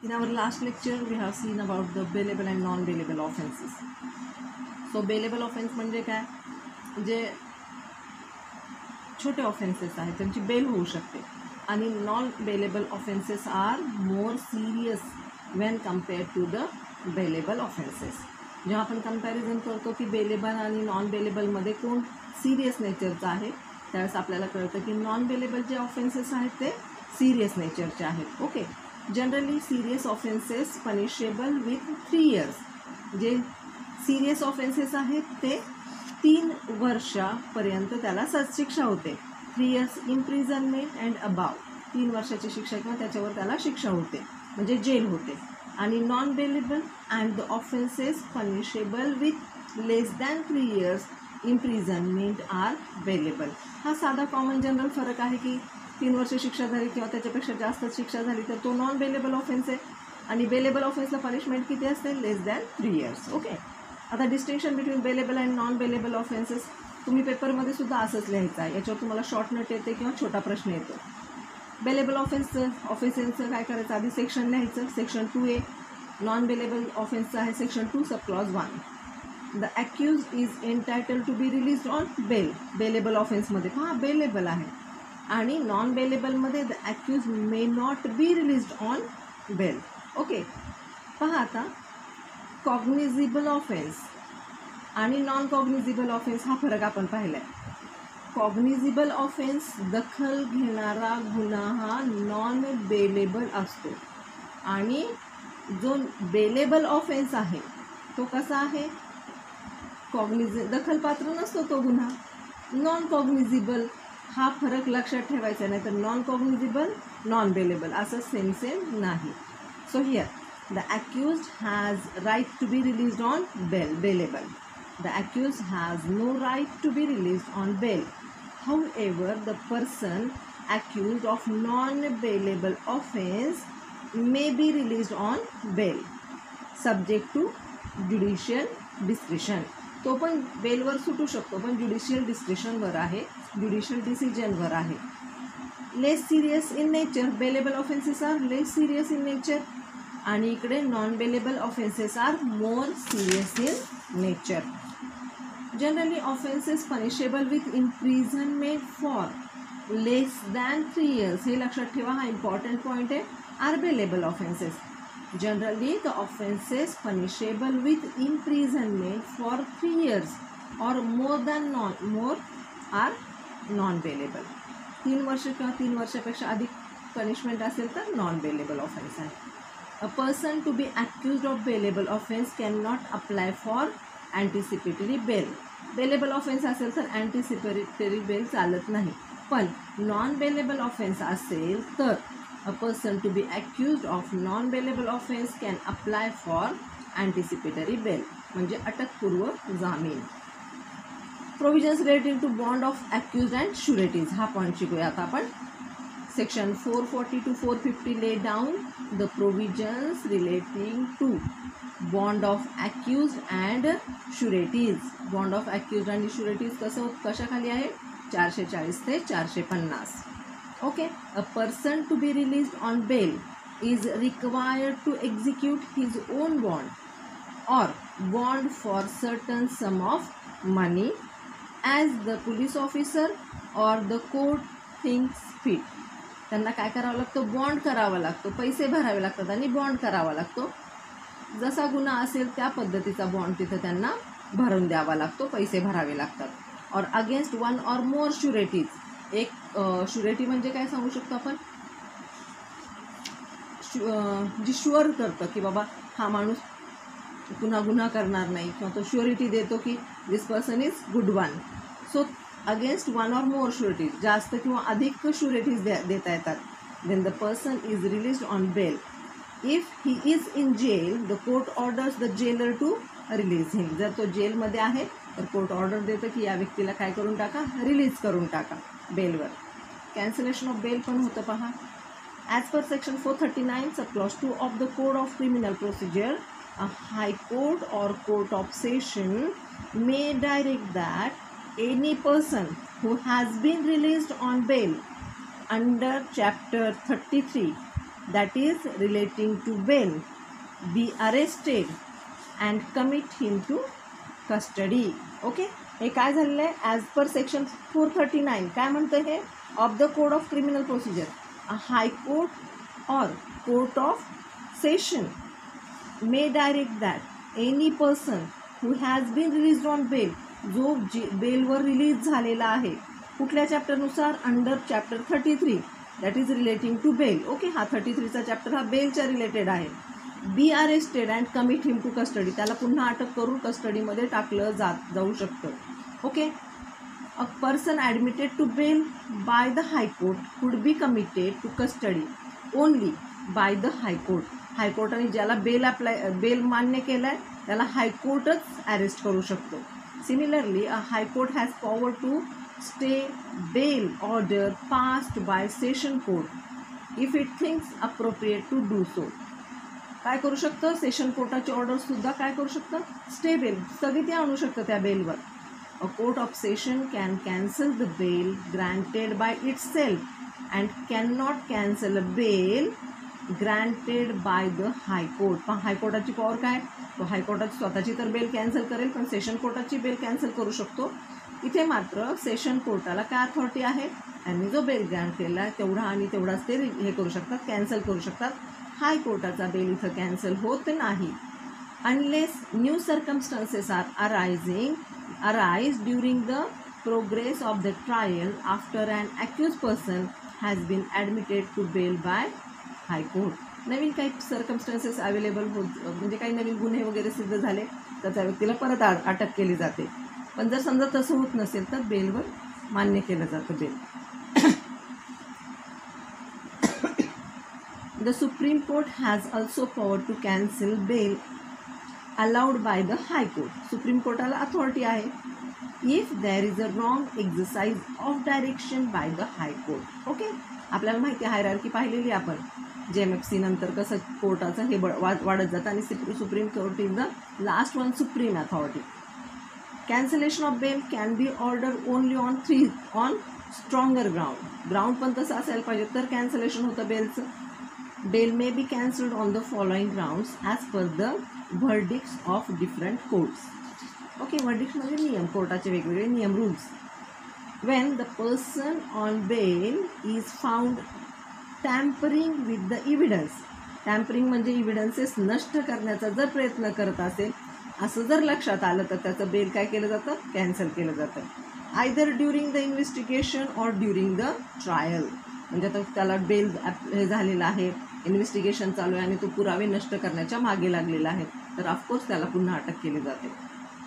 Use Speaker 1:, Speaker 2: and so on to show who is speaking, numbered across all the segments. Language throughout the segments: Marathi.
Speaker 1: In our last lecture, we have seen about the bailable and non-bailable offenses. So bailable offense म्हणजे काय, जे छोटे ऑफेन्सेस आहेत त्यांची बेल होऊ शकते, आणि non bailable offences are more serious when compared to the bailable offences. जेव्हा आपण कंपॅरिझन करतो की बेलेबल आणि नॉन बेलेबलमध्ये कोण सिरियस नेचरचं आहे, त्यावेळेस आपल्याला कळतं की नॉन बेलेबल जे ऑफेन्सेस आहेत ते सिरियस नेचरचे आहेत. Okay, generally serious offences punishable with 3 years. जे सिरियस ऑफेन्सेस आहेत ते 3 वर्षापर्यंत त्याला शिक्षा होते. 3 years इम्प्रिझनमेंट अँड अबाव, 3 वर्षाची शिक्षा किंवा त्याच्यावर त्याला शिक्षा होते, म्हणजे जेल होते. आणि non bailable and the offences punishable with less than 3 years imprisonment are bailable. हा साधा कॉमन जनरल फरक आहे की 3 वर्ष शिक्षा झाली किंवा त्याच्यापेक्षा जास्त शिक्षा झाली तर तो नॉन बेलेबल ऑफेन्स आहे, आणि बेलेबल ऑफेन्सला पनिशमेंट किती असते, लेस दॅन 3 years. ओके, आता distinction between bailable and non bailable offences तुम्ही पेपरमध्ये सुद्धा असंच लिहायचं आहे. याच्यावर तुम्हाला शॉर्ट नोट येते किंवा छोटा प्रश्न येतो. बेलेबल ऑफेन्सचं काय करायचं, आधी सेक्शन लिहायचं. Section 2A. नॉन बेलेबल ऑफेन्सचं आहे section 2 sub clause 1. The accused is entitled to be release on bail. Bailable ऑफेन्समध्ये बेलेबल आहे, आणि नॉन बेलेबलमध्ये the accused may not be released on bail. Okay, पहा आता कॉग्निझिबल ऑफेन्स आणि नॉन कॉग्निझिबल ऑफेन्स हा फरक आपण पाहिला आहे. कॉग्निझिबल ऑफेन्स दखल घेणारा गुन्हा हा नॉन बेलेबल असतो, आणि जो बेलेबल ऑफेन्स आहे तो कसा आहे, दखलपात्र नसतो तो गुन्हा. नॉन कॉग्निझिबल हा फरक लक्षात ठेवायचा, नाही तर नॉन कॉग्निझिबल नॉन बेलेबल असं सेम नाही. So here the accused has right to be released on bail, bailable. The accused has no right to be released on bail. However, the person accused of non-bailable offense may be released on bail subject to judicial discretion. तो पण बेलवर सुटू शकतो, पण ज्युडिशियल डिस्क्रिशनवर आहे, ज्युडिशियल डिसिजनवर आहे. Less serious in nature. Bailable offences are less serious in nature, आणि इकडे non bailable offences are more serious in nature. Generally offences punishable with imprisonment for less than 3 years, हे लक्षात ठेवा, हा इम्पॉर्टंट पॉईंट आहे. Are bailable offences. Generally the offences punishable with imprisonment for 3 years और मोर आर नॉन बेलेबल. 3 वर्ष किंवा 3 वर्षापेक्षा अधिक पनिशमेंट असेल तर नॉन बेलेबल ऑफेन्स आहे. A person to be accused of bailable offense cannot apply for anticipatory bail. Bailable offense असेल तर anticipatory bail चालत नाही, पण नॉन बेलेबल ऑफेन्स असेल तर a person to be accused of non bailable offense can apply for anticipatory bail, म्हणजे अटकपूर्व जामीन. Provisions relating to bond of accused and sureties, हा पॉईंट शिकूया आता आपण. Section 440 to 450 lay down the provisions relating to bond of accused and sureties. Bond of accused and sureties कशाखाली आहे, 440 ते 450. Okay, a person to be released on bail is required to execute his own bond or bond for certain sum of money as the police officer or the court thinks fit. त्यांना काय करावं लागतं, बॉन्ड करावा लागतो, पैसे भरावे लागतात आणि बॉन्ड करावा लागतो. जसा गुन्हा असेल त्या पद्धतीचा बॉन्ड तिथं त्यांना भरून द्यावा लागतो, पैसे भरावे लागतात. और अगेन्स्ट 1 or more शुरेटीज. एक शुरेटी म्हणजे काय सांगू शकतो आपण, जी शुअर करतं की बाबा हा माणूस पुन्हा गुन्हा करणार नाही, किंवा तो श्युरिटी देतो की this person is good one. So against 1 or more sureties, जास्त किंवा अधिक शुरिटीज देता येतात. Then the person is released on bail. If he is in jail the court orders the jailer to release him. जर तो जेलमध्ये आहे तर कोर्ट ऑर्डर देतं की या व्यक्तीला काय करून टाका, रिलीज करून टाका बेलवर. कॅन्सलेशन ऑफ बेल पण होतं पहा. As per section 439 sub clause 2 of the code of criminal procedure, a high court or court of session may direct that any person who has been released on bail under chapter 33 that is relating to bail be arrested and commit him to custody. Okay, हे काय झालेलं आहे? ॲज पर सेक्शन 439 काय म्हणतं हे of the code of criminal procedure, a high court or court of session may direct that any person who has been released on bail, जो बेलवर रिलीज झालेला आहे कुठल्या चॅप्टरनुसार? Under chapter 33 that is relating to bail. Okay, हा 33चा चॅप्टर हा बेलच्या रिलेटेड आहे. Be arrested and commit him to custody, त्याला पुन्हा अटक करून कस्टडीमध्ये टाकलं जाऊ शकतं. Okay, a person admitted to bail by the high court could be committed to custody only by the high court. हायकोर्टाने ज्याला बेल मान्य केलं आहे त्याला हायकोर्टच अरेस्ट करू शकतो. Similarly a high court has power to stay bail order passed by session court if it thinks appropriate to do so. काय करू शकतं? सेशन कोर्टाची ऑर्डरसुद्धा काय करू शकतं? स्टे बेल, स्थगिती आणू शकतं त्या बेलवर. A court of session can cancel the bail granted by itself and can not cancel a bail granted by the high court. पण हायकोर्टाची पॉवर काय? तो हायकोर्टाची स्वतःची तर बेल कॅन्सल करेल, पण सेशन कोर्टाची बेल कॅन्सल करू शकतो. इथे मात्र सेशन कोर्टाला काय अथॉरिटी आहे? त्यांनी जो बेल ग्रँट केला आहे तेवढा आणि तेवढाच ते हे करू शकतात, कॅन्सल करू शकतात. हायकोर्टाचा बेल इथं कॅन्सल होत नाही. Unless new circumstances are arise during the progress of the trial after an accused person has been admitted to bail by high court. नवीन काही सर्कमस्टन्सेस अवेलेबल म्हणजे काही नवीन गुन्हे वगैरे सिद्ध झाले तर त्या व्यक्तीला परत अटक केली जाते. पण जर समजा तसं होत नसेल तर बेलवर मान्य केलं जातं bell. The Supreme Court has also power to cancel bail allowed by the High Court. Supreme Courtला authority आहे if there is a wrong exercise of direction by the High Court. Okay, आपल्याला माहिती आहे हायरार्की पाहिलेली आपण JMFC नंतर कसं कोर्टाचं हे वाढत जातं आणि supreme court is the last one supreme authority. Cancellation of bail can be order only on stronger ground पण तसं असायला पाहिजे तर कॅन्सलेशन होतं बेलचं. Bail may be cancelled on the following grounds as per the verdicts of different courts. Okay, verdicts म्हणजे नियम, कोर्टाचे वेगवेगळे नियम, rules. When the person on bail is found tampering with the evidence. Tampering म्हणजे इव्हिडन्सेस नष्ट करण्याचा जर प्रयत्न करत असेल असं जर लक्षात आलं तर त्याचं बेल काय केलं जातं? कॅन्सल केलं जातं. Either during the investigation or during the trial. म्हणजे आता त्याला बेल हे झालेलं आहे, इन्व्हेस्टिगेशन चालू आहे आणि तो पुरावे नष्ट करण्याच्या मागे लागलेला आहे तर ऑफकोर्स त्याला पुन्हा अटक केली जाते,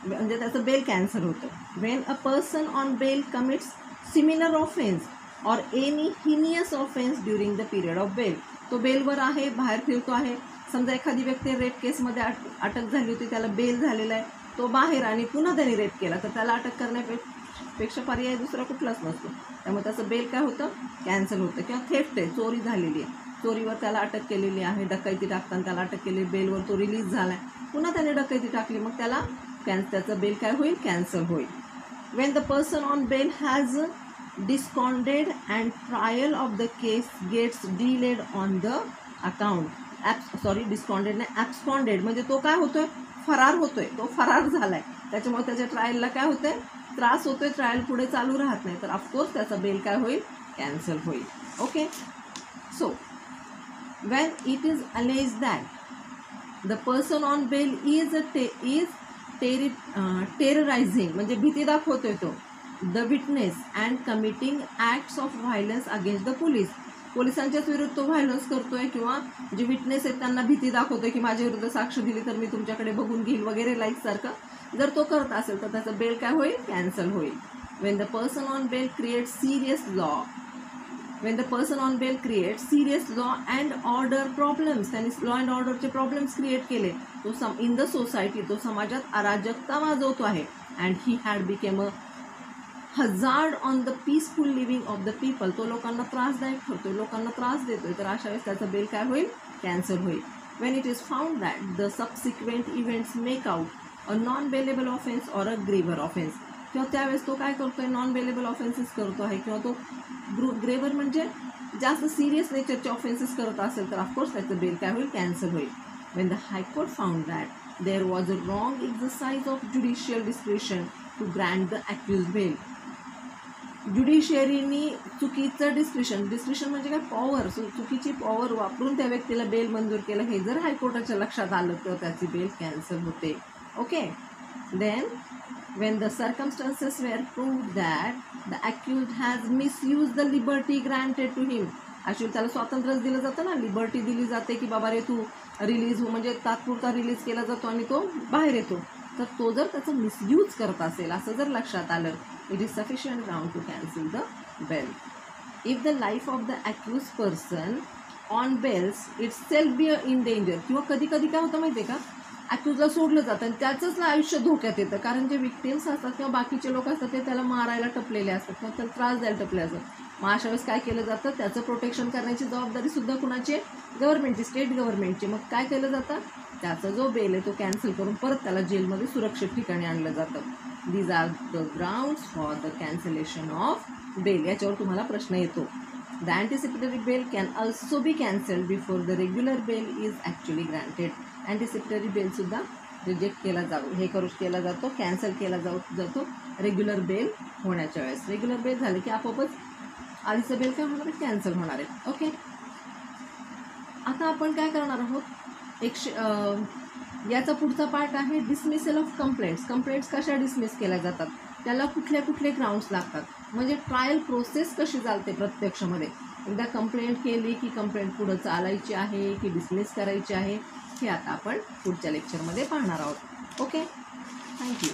Speaker 1: म्हणजे त्याचं बेल कॅन्सल होतं. When a person on bail commits similar offence or any heinous offence during the period of bail. तो बेलवर आहे, बाहेर फिरतो आहे. समजा एखादी व्यक्ती रेप केसमध्ये अटक झाली होती, त्याला बेल झालेला आहे, तो बाहेर आणि पुन्हा त्याने रेप केला तर त्याला अटक करण्यापेक्षा पर्याय दुसरा कुठलाच नसतो. त्यामुळे त्याचं बेल काय होतं? कॅन्सल होतं. किंवा थेफ्ट आहे, चोरी झालेली आहे, चोरीवर त्याला अटक केलेली आहे, डकैती टाकताना त्याला अटक केली, बेलवर तो रिलीज झाला आहे, पुन्हा त्याने डकैती टाकली, मग त्याला त्याचं बेल काय होईल? कॅन्सल होईल. When the person on bail has disconded and trial of the case gets delayed on the account. Disconded नाही, ॲब्स्कॉन्डेड म्हणजे तो काय होतोय? फरार होतोय, तो फरार झालाय, त्याच्यामुळे त्याच्या ट्रायलला काय होतंय? त्रास होतोय, ट्रायल पुढे चालू राहत नाही तर ऑफकोर्स त्याचा बेल काय होईल? कॅन्सल होईल. Okay, so when it is alleged that the person on bail is terrorizing म्हणजे भीती दाखवतोय तो, the witness and committing acts of violence against the police. पोलिसांच्याच विरुद्ध तो व्हायलन्स करतोय किंवा जे विटनेस आहेत त्यांना भीती दाखवतोय की माझ्या विरुद्ध साक्ष दिली तर मी तुमच्याकडे बघून घेईल वगैरे लाईक सारखं जर तो करत असेल तर त्याचं बेल काय होईल? कॅन्सल होईल. when the person on bail creates serious law and order problems, त्यांनी लॉ अँड ऑर्डरचे प्रॉब्लेम्स क्रिएट केले, तो इन द सोसायटी, तो समाजात अराजकता माजवतो आहे, and he had became a hazard on the peaceful living of the people, तो लोकांना त्रासदायक ठरतोय, लोकांना त्रास देतोय, तर अशा वेळेस त्याचं बेल काय होईल? कॅन्सल होईल. When it is found that the subsequent events make out a non bailable offence or a graver offence, किंवा त्यावेळेस तो काय करतोय? नॉन बेलेबल ऑफेन्सेस करतो आहे, किंवा तो ग्रेव्हर म्हणजे जास्त सिरियस नेचरचे ऑफेन्सेस करत असेल तर ऑफकोर्स त्याचं बेल काय होईल, कॅन्सल होईल. When the high court found that there was a wrong exercise of judicial discretion to grant the accused bail. ज्युडिशियरीनी चुकीचं डिस्क्रिशन म्हणजे काय, पॉवर, चुकीची पॉवर वापरून त्या व्यक्तीला बेल मंजूर केलं, हे जर हायकोर्टाच्या लक्षात आलं तर त्याची बेल कॅन्सल होते. Okay. Then when the circumstances were proved that the accused has misused the liberty granted to him. Actually त्याला स्वातंत्र्यच दिलं जातं ना, लिबर्टी दिली जाते की बाबा रे तू रिलीज हो, म्हणजे तात्पुरता रिलीज केला जातो आणि तो बाहेर येतो. तर तो जर त्याचा मिसयूज करत असेल असं जर लक्षात आलं, it is sufficient ground to cancel the bail. If the life of the accuse person on bails itself be in danger, किंवा कधी कधी काय होतं माहिती आहे का, अक्यूजला सोडलं जातं आणि त्याचंच आयुष्य धोक्यात येतं, कारण जे विक्टिम्स असतात किंवा बाकीचे लोक असतात ते त्याला मारायला टपलेले असतात किंवा त्याला त्रास द्यायला टपले असतात. मग अशा वेळेस काय केलं जातं, त्याचं प्रोटेक्शन करण्याची जबाबदारीसुद्धा कुणाची, गव्हर्नमेंटची, स्टेट गव्हर्नमेंटची. मग काय केलं जातं, त्याचा जो बेल आहे तो कॅन्सल करून परत त्याला जेलमध्ये सुरक्षित ठिकाणी आणलं जातं. These are the grounds for the cancellation of bail. याच्यावर तुम्हाला प्रश्न येतो. The anticipatory bail can also be cancelled before the regular bail is actually granted. Anticipatory बेलसुद्धा रिजेक्ट केला जातो, कॅन्सल केला जातो रेग्युलर बेल होण्याच्या वेळेस. रेग्युलर बेल झाले की आपोआपच आधीचं बेल काय होणार आहे, कॅन्सल होणार आहे. ओके. आता आपण काय करणार आहोत, याचा पुढचा पार्ट आहे डिसमिसल ऑफ कंप्लेंट्स. कंप्लेंट्स कशा डिसमिस केल्या जातात, त्याला कुठले ग्राउंड्स लागतात, म्हणजे ट्रायल प्रोसेस कशी चालते प्रत्यक्षमध्ये. एकदा कंप्लेंट केली की कंप्लेंट पुढं चालायची आहे की डिसमिस करायची आहे, हे आता आपण पुढच्या लेक्चरमध्ये पाहणार आहोत. Okay, thank you.